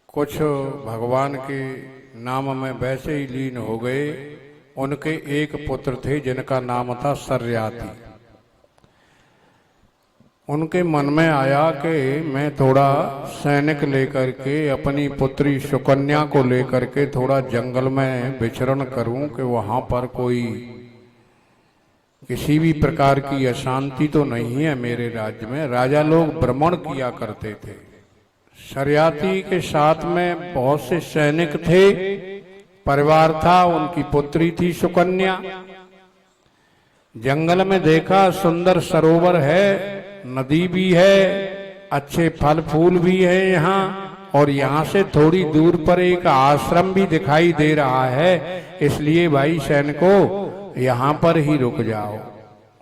कुछ भगवान के नाम में वैसे ही लीन हो गए। उनके एक पुत्र थे जिनका नाम था सर्याती। उनके मन में आया कि मैं थोड़ा सैनिक लेकर के अपनी पुत्री सुकन्या को लेकर के थोड़ा जंगल में विचरण करूं कि वहां पर कोई किसी भी प्रकार की अशांति तो नहीं है मेरे राज्य में। राजा लोग भ्रमण किया करते थे। सर्याती के साथ में बहुत से सैनिक थे, परिवार था, उनकी पुत्री थी सुकन्या। जंगल में देखा सुंदर सरोवर है, नदी भी है, अच्छे फल फूल भी है यहाँ, और यहाँ से थोड़ी दूर पर एक आश्रम भी दिखाई दे रहा है। इसलिए भाई सैनिकों यहाँ पर ही रुक जाओ।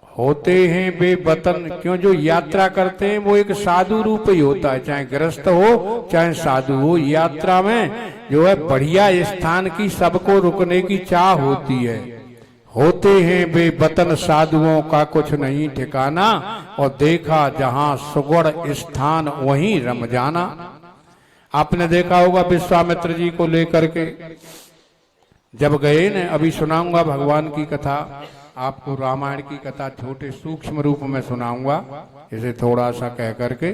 होते हैं बेवतन, क्यों जो यात्रा करते हैं वो एक साधु रूप ही होता है, चाहे गृहस्थ हो चाहे साधु हो। यात्रा में जो है बढ़िया स्थान की सबको रुकने की चाह होती है। होते हैं बेवतन साधुओं का कुछ नहीं ठिकाना, और देखा जहां सुगढ़ स्थान वहीं रम जाना। आपने देखा होगा विश्वामित्र जी को लेकर के जब गए न, अभी सुनाऊंगा भगवान की कथा आपको, रामायण की कथा छोटे सूक्ष्म रूप में सुनाऊंगा, इसे थोड़ा सा कह करके।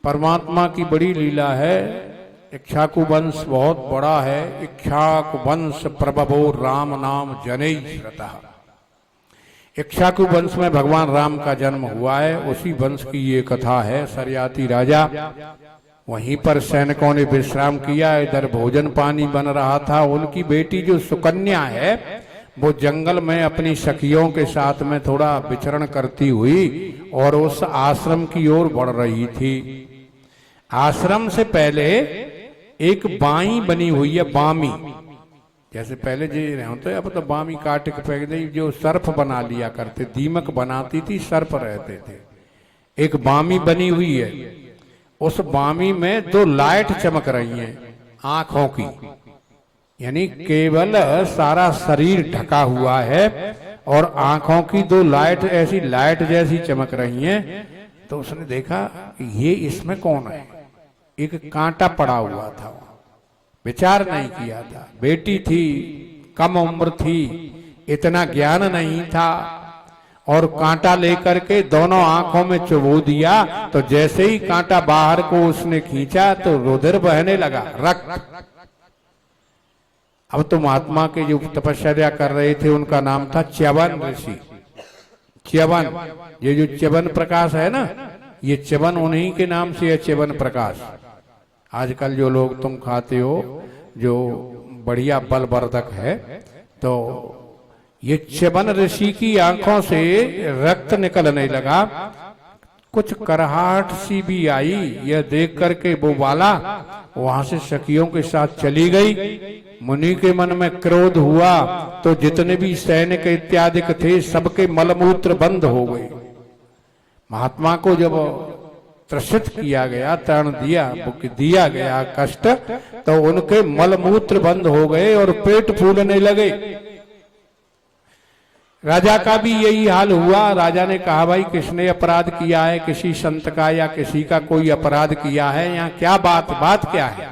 परमात्मा की बड़ी लीला है। इक्ष्वाकु वंश बहुत बड़ा है। इक्ष्वाकु वंश प्रभवो राम नाम जनै श्रुतः। इक्ष्वाकु वंश में भगवान राम का जन्म हुआ है, उसी वंश की ये कथा है। सर्याती राजा, वहीं पर सैनिकों ने विश्राम किया, इधर भोजन पानी बन रहा था। उनकी बेटी जो सुकन्या है वो जंगल में अपनी सखियों के साथ में थोड़ा विचरण करती हुई और उस आश्रम की ओर बढ़ रही थी। आश्रम से पहले एक बाई बनी हुई है, बामी, जैसे पहले जो होते अब तो बामी काट के फेंक दी, जो सर्फ बना लिया करते, दीमक बनाती थी, सर्फ रहते थे। एक बामी बनी हुई है, उस बामी में दो लाइट चमक रही हैं आंखों की, यानी केवल सारा शरीर ढका हुआ है और आंखों की दो लाइट ऐसी लाइट जैसी चमक रही हैं। तो उसने देखा ये इसमें कौन है। एक कांटा पड़ा हुआ था, विचार नहीं किया था। बेटी थी, कम उम्र थी, इतना ज्ञान नहीं था, और कांटा लेकर के दोनों आंखों में चुभो दिया। तो जैसे ही कांटा बाहर को उसने खींचा तो रुधिर बहने लगा, रक्त। अब तो महात्मा के जो तपस्या कर रहे थे उनका नाम था च्यवन ऋषि। च्यवन, ये जो च्यवन प्रकाश है ना, ये च्यवन उन्हीं के नाम से है, च्यवन प्रकाश। आजकल जो लोग तुम खाते हो जो बढ़िया बलवर्धक है, तो ये च्यवन ऋषि की आंखों से रक्त निकलने लगा। कुछ कराहट सी भी आई, यह देख करके वो बाला वहां से सखियों के साथ चली गई। मुनि के मन में क्रोध हुआ तो जितने भी सैनिक इत्यादि थे सबके मलमूत्र बंद हो गए। महात्मा को जब त्रसित किया गया, तरण दिया गया कष्ट, तो उनके मलमूत्र बंद हो गए और पेट फूलने लगे। राजा का भी यही हाल हुआ। राजा ने कहा भाई किसने अपराध किया है, किसी संत का या किसी का कोई अपराध किया है, यहाँ क्या बात क्या है।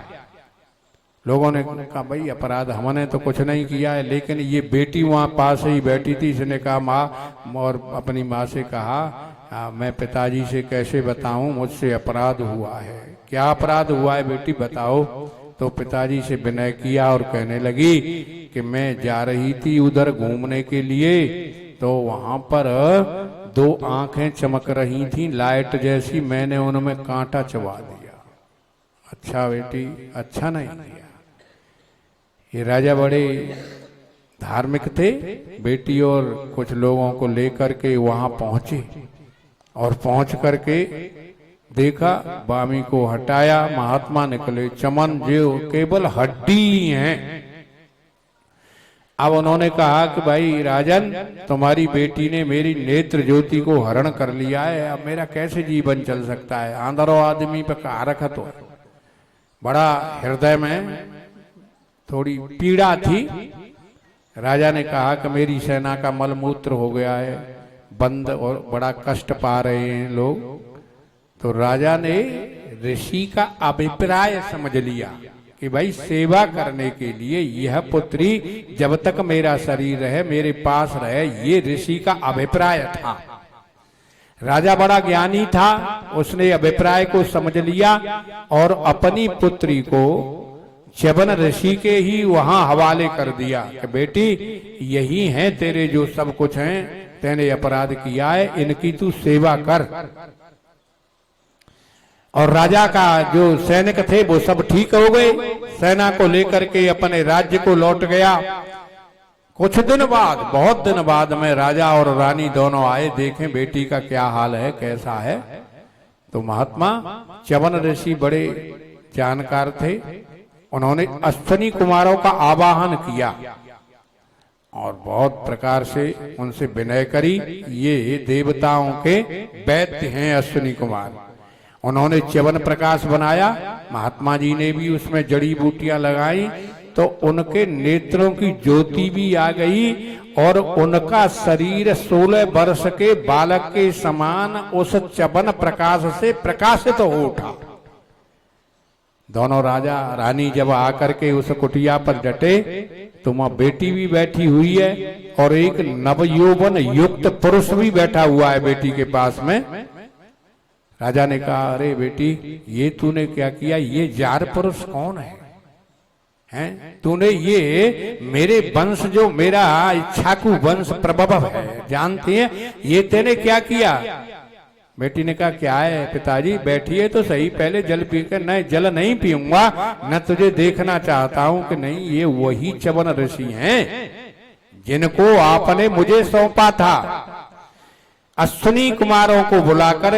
लोगों ने कहा भाई अपराध हमने तो कुछ नहीं किया है, लेकिन ये बेटी वहां पास ही बैठी थी, इसने कहा माँ, और अपनी माँ से कहा मैं पिताजी से कैसे बताऊं, मुझसे अपराध हुआ है। क्या अपराध हुआ है बेटी बताओ। तो पिताजी से विनय किया और कहने लगी कि मैं जा रही थी उधर घूमने के लिए, तो वहां पर दो आंखें चमक रही थी लाइट जैसी, मैंने उनमें कांटा चबा दिया। अच्छा बेटी, अच्छा नहीं किया। ये राजा बड़े धार्मिक थे। बेटी और कुछ लोगों को लेकर के वहां पहुंचे और पहुंच करके देखा, बामी को हटाया, महात्मा निकले। चमन जो केवल हड्डी हैं। अब उन्होंने कहा कि भाई राजन, तुम्हारी बेटी ने मेरी नेत्र ज्योति को हरण कर लिया है, अब मेरा कैसे जीवन चल सकता है। आंधरो आदमी पे कारक तो बड़ा हृदय में थोड़ी पीड़ा थी। राजा ने कहा कि मेरी सेना का मलमूत्र हो गया है बंद और बड़ा कष्ट पा रहे हैं लोग। तो राजा ने ऋषि का अभिप्राय समझ लिया कि भाई सेवा करने के लिए यह पुत्री जब तक मेरा शरीर है मेरे पास रहे, ये ऋषि का अभिप्राय था। राजा बड़ा ज्ञानी था, उसने अभिप्राय को समझ लिया और अपनी पुत्री को च्यवन ऋषि के ही वहां हवाले कर दिया कि बेटी यही हैं तेरे जो सब कुछ हैं, तेने अपराध किया है, इनकी तू सेवा कर। और राजा का जो सैनिक थे वो सब ठीक हो गए, सेना को लेकर के अपने राज्य को लौट गया। कुछ दिन बाद, बहुत दिन बाद में राजा और रानी दोनों आए, देखें बेटी का क्या हाल है, कैसा है। तो महात्मा च्यवन ऋषि बड़े जानकार थे, उन्होंने अश्विनी कुमारों का आवाहन किया और बहुत प्रकार से उनसे विनय करी। ये देवताओं के वैद्य हैं अश्विनी कुमार। उन्होंने च्यवन प्रकाश बनाया, महात्मा जी ने भी उसमें जड़ी बूटियां लगाई, तो उनके नेत्रों की ज्योति भी आ गई और उनका शरीर 16 वर्ष के बालक के समान उस च्यवन प्रकाश से प्रकाशित हो उठा। दोनों राजा रानी जब आकर के उस कुटिया पर डटे तो वहां बेटी भी बैठी हुई है और एक नवयौवन युक्त पुरुष भी बैठा हुआ है बेटी के पास में। राजा ने कहा, अरे बेटी ये तूने क्या किया, ये जार पुरुष कौन है? हैं? तूने ये मेरे वंश जो मेरा इक्ष्वाकु वंश प्रभव है जानती है, ये तेने क्या किया? बेटी ने कहा, क्या है पिताजी, बैठिए तो सही, पहले जल पी कर। नहीं, जल नहीं पीऊंगा, न तुझे देखना चाहता हूं कि नहीं ये वही च्यवन ऋषि हैं जिनको आपने मुझे सौंपा था। अश्विनी कुमारों को बुलाकर